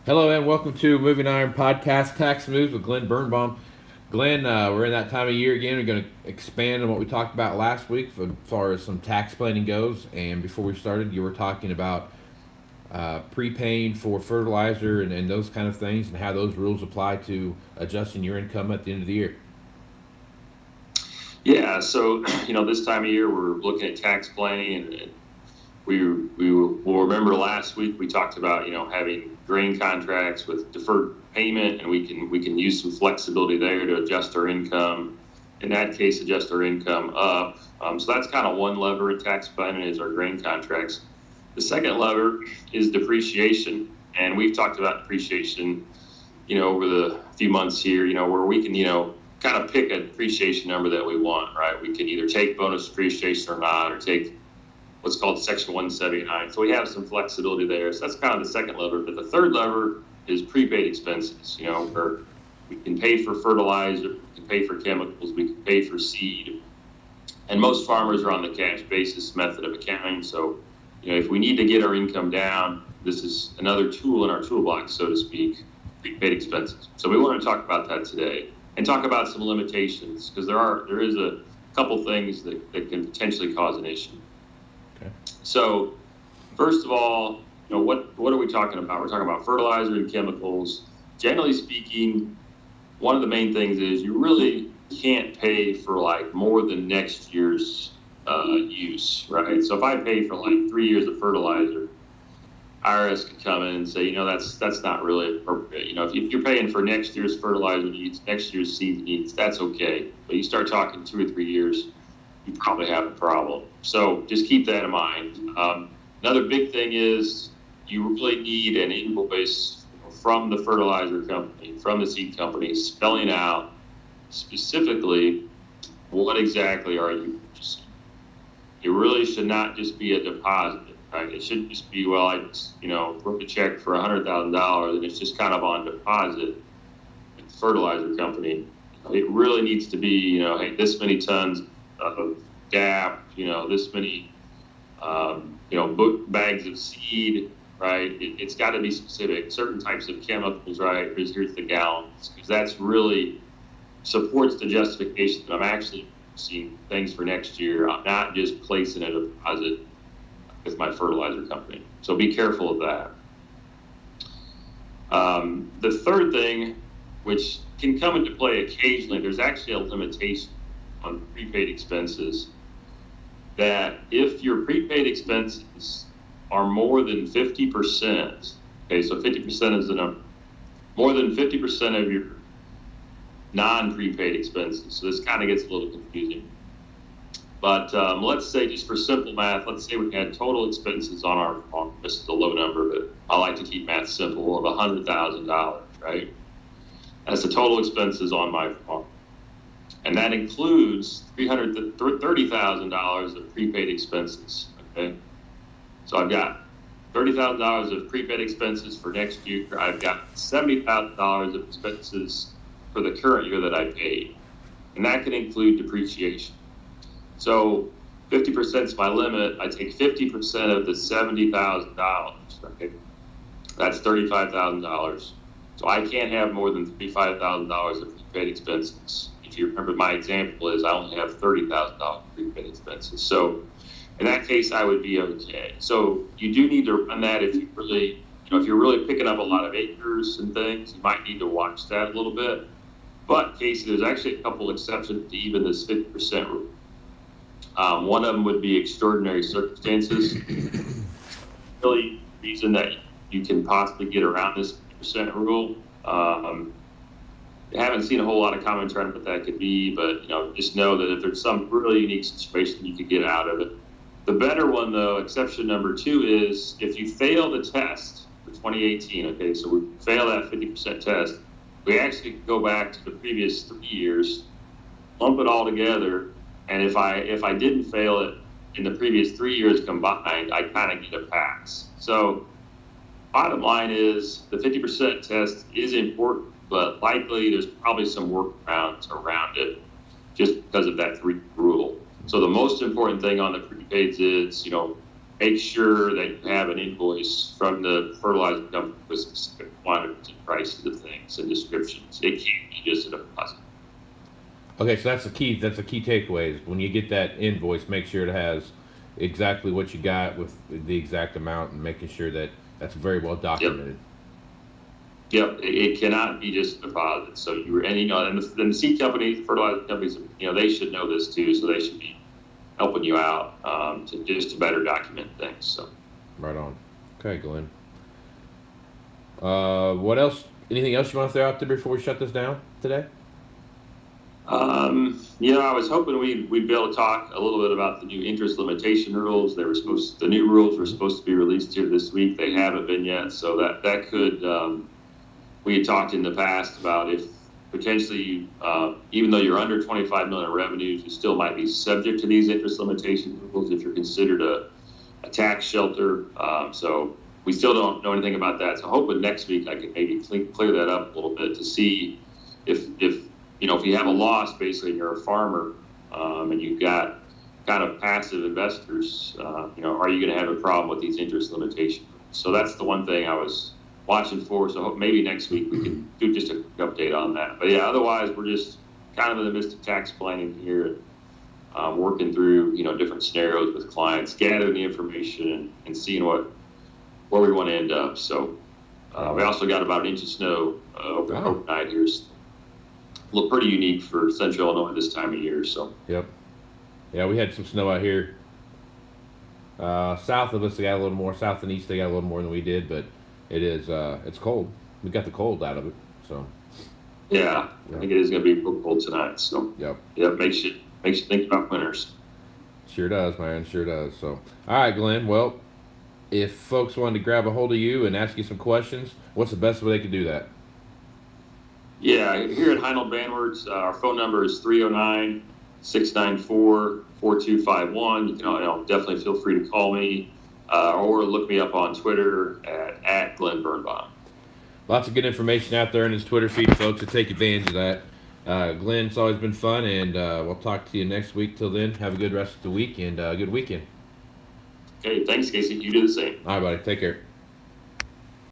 Hello and welcome to Moving Iron Podcast Tax Moves with Glen Birnbaum. Glen, we're in that time of year again. We're going to expand on what we talked about last week as far as some tax planning goes. And before we started, you were talking about prepaying for fertilizer and those kind of things and how those rules apply to adjusting your income at the end of the year. Yeah, so this time of year we're looking at tax planning, and we will remember last week we talked about having grain contracts with deferred payment, and we can use some flexibility there to adjust our income. In that case, adjust our income up. So that's kind of one lever in tax planning is our grain contracts. The second lever is depreciation, and we've talked about depreciation, over the few months here, where we can, kind of pick a depreciation number that we want, right? We can either take bonus depreciation or not, or take what's called Section 179. So we have some flexibility there. So that's kind of the second lever. But the third lever is prepaid expenses, where we can pay for fertilizer, we can pay for chemicals, we can pay for seed. And most farmers are on the cash basis method of accounting. So, if we need to get our income down, this is another tool in our toolbox, so to speak, prepaid expenses. So we want to talk about that today and talk about some limitations, because there is a couple things that can potentially cause an issue. Okay. So first of all, what are we talking about? We're talking about fertilizer and chemicals. Generally speaking, one of the main things is you really can't pay for more than next year's use, right? So if I pay for 3 years of fertilizer, IRS could come in and say, that's not really appropriate. If you're paying for next year's fertilizer needs, next year's seed needs, that's okay. But you start talking 2 or 3 years, you probably have a problem. So just keep that in mind. Another big thing is you really need an invoice from the fertilizer company, from the seed company, spelling out specifically what exactly are you purchasing. It really should not just be a deposit, right? It shouldn't just be, I just, wrote a check for $100,000 and it's just kind of on deposit at the fertilizer company. It really needs to be, hey, this many tons of DAP, this many, book bags of seed, right? It's got to be specific. Certain types of chemicals, right? Here's the gallons, because that's really supports the justification that I'm actually seeing things for next year. I'm not just placing a deposit with my fertilizer company. So be careful of that. The third thing, which can come into play occasionally, there's actually a limitation on prepaid expenses, that if your prepaid expenses are more than 50%, okay, so 50% is the number, more than 50% of your non-prepaid expenses. So this kind of gets a little confusing. But let's say, just for simple math, let's say we had total expenses on our farm. This is a low number, but I like to keep math simple, of $100,000, right? That's the total expenses on my farm. And that includes $330,000 of prepaid expenses, okay? So I've got $30,000 of prepaid expenses for next year. I've got $70,000 of expenses for the current year that I paid. And that can include depreciation. So 50% is my limit. I take 50% of the $70,000, okay? That's $35,000. So I can't have more than $35,000 of prepaid expenses. If you remember, my example is I only have $30,000 prepaid expenses. So in that case, I would be okay. So you do need to run that if you really, if you're really picking up a lot of acres and things, you might need to watch that a little bit. But Casey, there's actually a couple exceptions to even this 50% rule. One of them would be extraordinary circumstances. Really, reason that you can possibly get around this 50% rule. I haven't seen a whole lot of commentary on what that could be, but just know that if there's some really unique situation, you could get out of it. The better one, though, exception number 2, is if you fail the test for 2018. Okay, so we fail that 50% test. We actually go back to the previous 3 years, lump it all together, and if I didn't fail it in the previous 3 years combined, I kind of get a pass. So bottom line is the 50% test is important, but likely there's probably some workarounds around it just because of that 3 rule. So the most important thing on the prepaids is, make sure that you have an invoice from the fertilizer company with specific quantities and prices of things and descriptions. It can't be just a deposit. Okay, so that's the key. That's the key takeaway. Is when you get that invoice, make sure it has exactly what you got with the exact amount, and making sure that that's very well documented. Yep, it cannot be just a deposit. So and the seed companies, fertilizer companies, they should know this too. So they should be helping you out to better document things. So. Right on. Okay, Glenn. What else? Anything else you want to throw out there before we shut this down today? I was hoping we'd be able to talk a little bit about the new interest limitation rules. The new rules were supposed to be released here this week. They haven't been yet, so that could. We had talked in the past about if potentially, even though you're under 25 million in revenues, you still might be subject to these interest limitation rules if you're considered a tax shelter. So we still don't know anything about that. So hoping next week I could maybe clear that up a little bit to see if you have a loss, basically, and you're a farmer, and you've got kind of passive investors, are you going to have a problem with these interest limitations? So that's the one thing I was watching for. So maybe next week we can do just a quick update on that. But yeah, otherwise we're just kind of in the midst of tax planning here, working through different scenarios with clients, gathering the information and seeing where we want to end up. So we also got about an inch of snow overnight here. Look pretty unique for Central Illinois this time of year. So. Yep. Yeah, we had some snow out here. South of us, they got a little more. South and east, they got a little more than we did, but it is. It's cold. We got the cold out of it. So. Yeah, I think it is going to be cold tonight. So. Yep. Makes you think about winters. Sure does, man. Sure does. So, all right, Glenn. Well, if folks wanted to grab a hold of you and ask you some questions, what's the best way they could do that? Yeah, here at Hienold Banwart, our phone number is 309-694-4251. You can definitely feel free to call me or look me up on Twitter at Glen Birnbaum. Lots of good information out there in his Twitter feed, folks, to take advantage of that. Glenn, it's always been fun, and we'll talk to you next week. Till then, have a good rest of the week and a good weekend. Okay, thanks, Casey. You do the same. All right, buddy. Take care.